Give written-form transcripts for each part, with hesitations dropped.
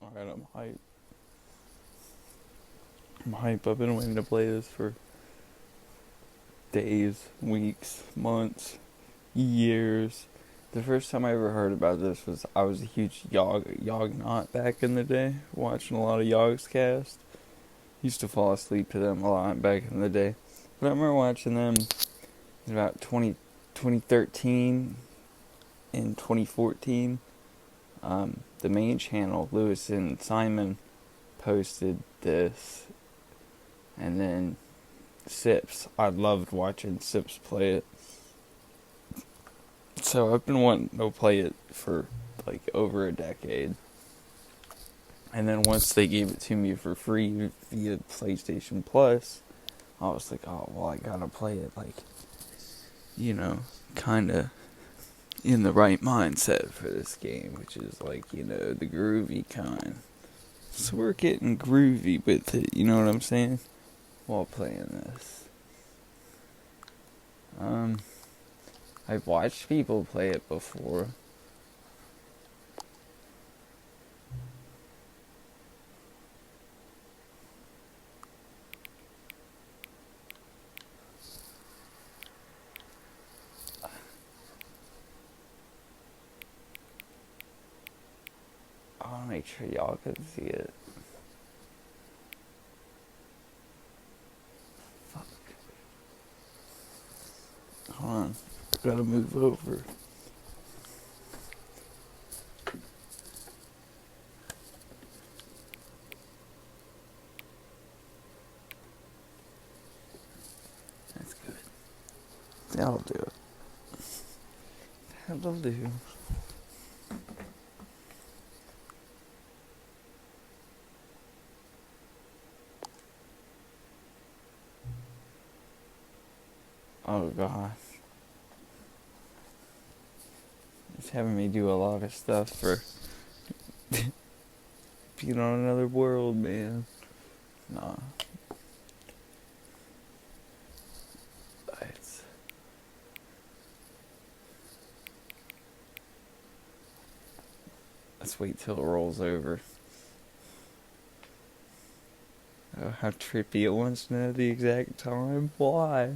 Alright, I'm hype. I'm hype. I've been waiting to play this for days, weeks, months, years. The first time I ever heard about this was I was a huge Yognaut back in the day, watching a lot of Yogscast. Used to fall asleep to them a lot back in the day. But I remember watching them in about 2013 and 2014. The main channel, Lewis and Simon, posted this, and then Sips. I loved watching Sips play it. So I've been wanting to play it for like over a decade. And then once they gave it to me for free via PlayStation Plus, I was like, oh, well, I gotta play it, like, kinda in the right mindset for this game, which is like, the groovy kind. So we're getting groovy with it, you know what I'm saying? While playing this. I've watched people play it before. I want to make sure y'all can see it. Fuck. Hold on. Gotta move over. That's good. That'll do it. That'll do. Oh god. It's having me do a lot of stuff for being on another world, man. Nah. It's... Let's wait till it rolls over. Oh, how trippy it wants to know the exact time. Why?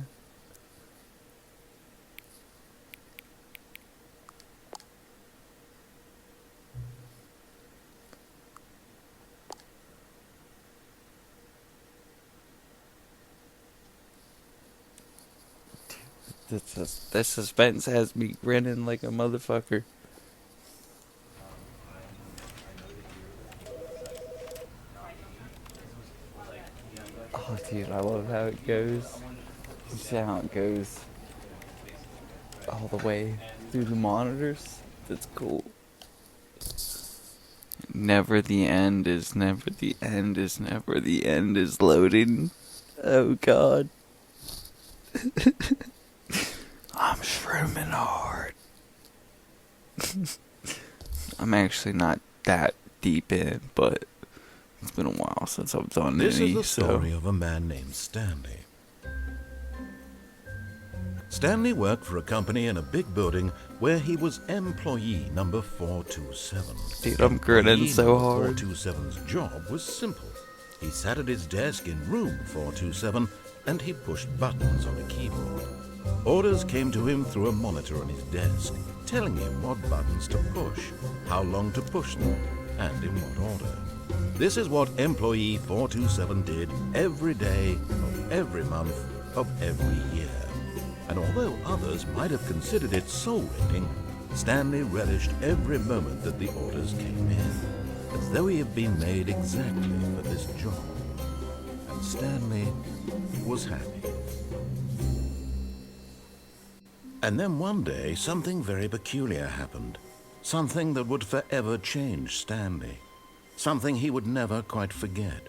This suspense has me grinning like a motherfucker. Oh, dude, I love how it goes. You see how it goes all the way through the monitors? That's cool. Never the end is never the end is never the end is loading. Oh god. I'm shrooming hard. I'm actually not that deep in, but it's been a while since I've done This any. is the story of a man named Stanley. Stanley worked for a company in a big building where he was employee number 427. Dude, I'm grinning so Employee hard. number 427's job was simple. He sat at his desk in room 427 and he pushed buttons on a keyboard. Orders came to him through a monitor on his desk, telling him what buttons to push, how long to push them, and in what order. This is what employee 427 did every day of every month of every year. And although others might have considered it soul-rending, Stanley relished every moment that the orders came in, as though he had been made exactly for this job. And Stanley was happy. And then one day, something very peculiar happened. Something that would forever change Stanley. Something he would never quite forget.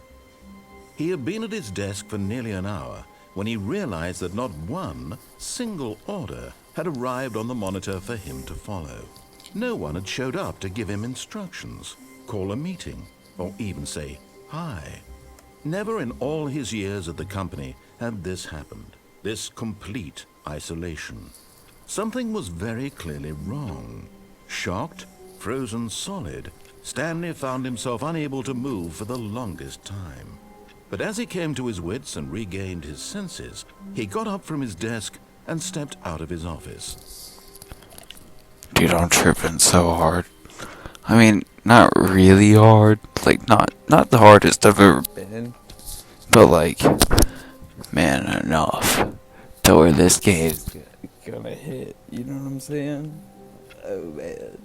He had been at his desk for nearly an hour when he realized that not one single order had arrived on the monitor for him to follow. No one had showed up to give him instructions, call a meeting, or even say hi. Never in all his years at the company had this happened, this complete isolation. Something was very clearly wrong. Shocked, frozen solid, Stanley found himself unable to move for the longest time. But as he came to his wits and regained his senses, he got up from his desk and stepped out of his office. Dude, I'm tripping so hard. I mean, not really hard. Like, not the hardest I've ever been. But, like, man, enough to where this game's gonna hit. You know what I'm saying? Oh, man.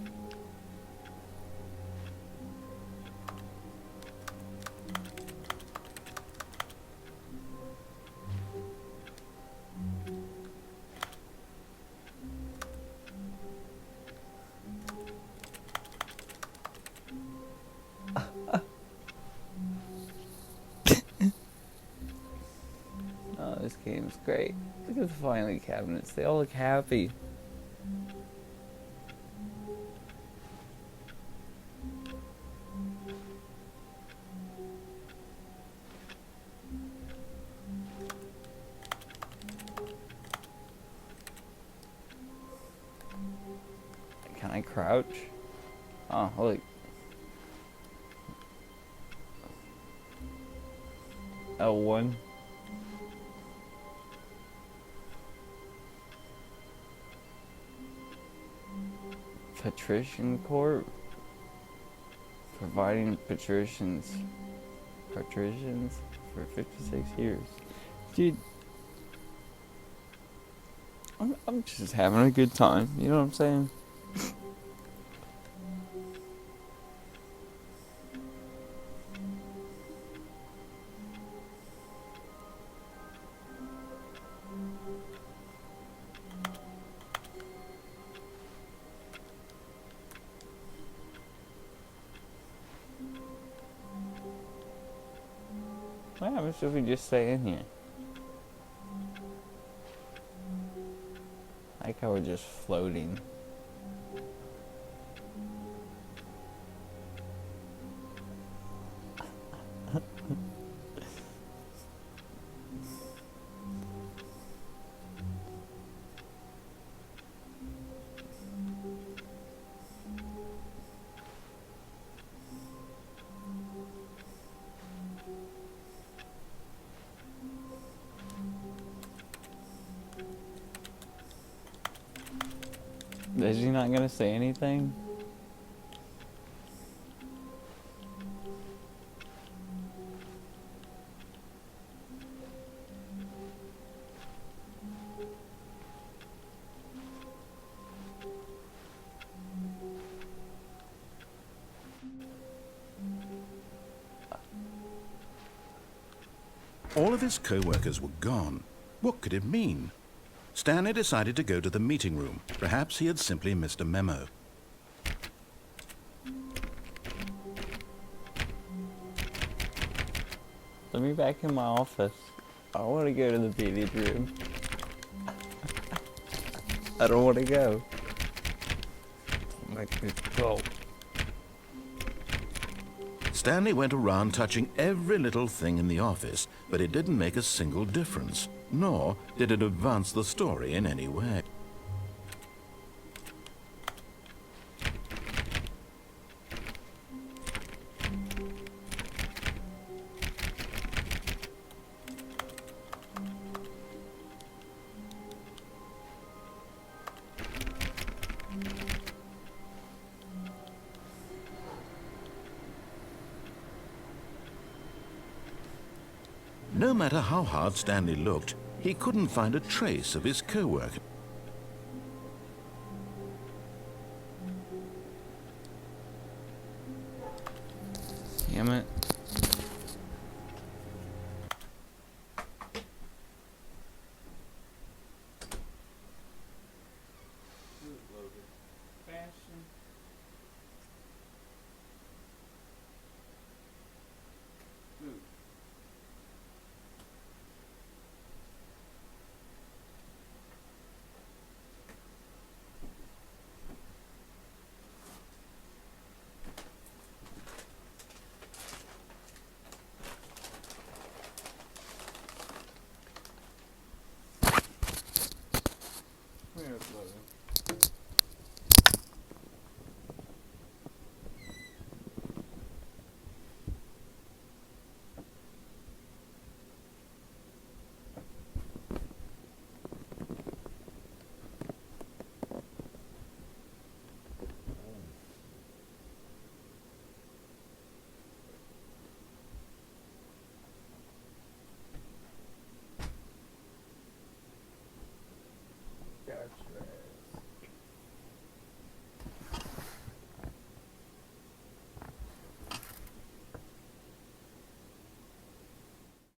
Oh, this game's great. Look at the filing cabinets. They all look happy. Can I crouch? Oh, look. L1. Patrician Court? Providing patricians for 56 years. Dude, I'm just having a good time. You know what I'm saying? What happens if we just stay in here? Like how we're just floating. Is he not gonna say anything? All of his co-workers were gone. What could it mean? Stanley decided to go to the meeting room. Perhaps he had simply missed a memo. Let me back in my office. I want to go to the meeting room. I don't want to go. Don't make me go. Stanley went around touching every little thing in the office, but it didn't make a single difference, nor did it advance the story in any way. No matter how hard Stanley looked, he couldn't find a trace of his co-worker.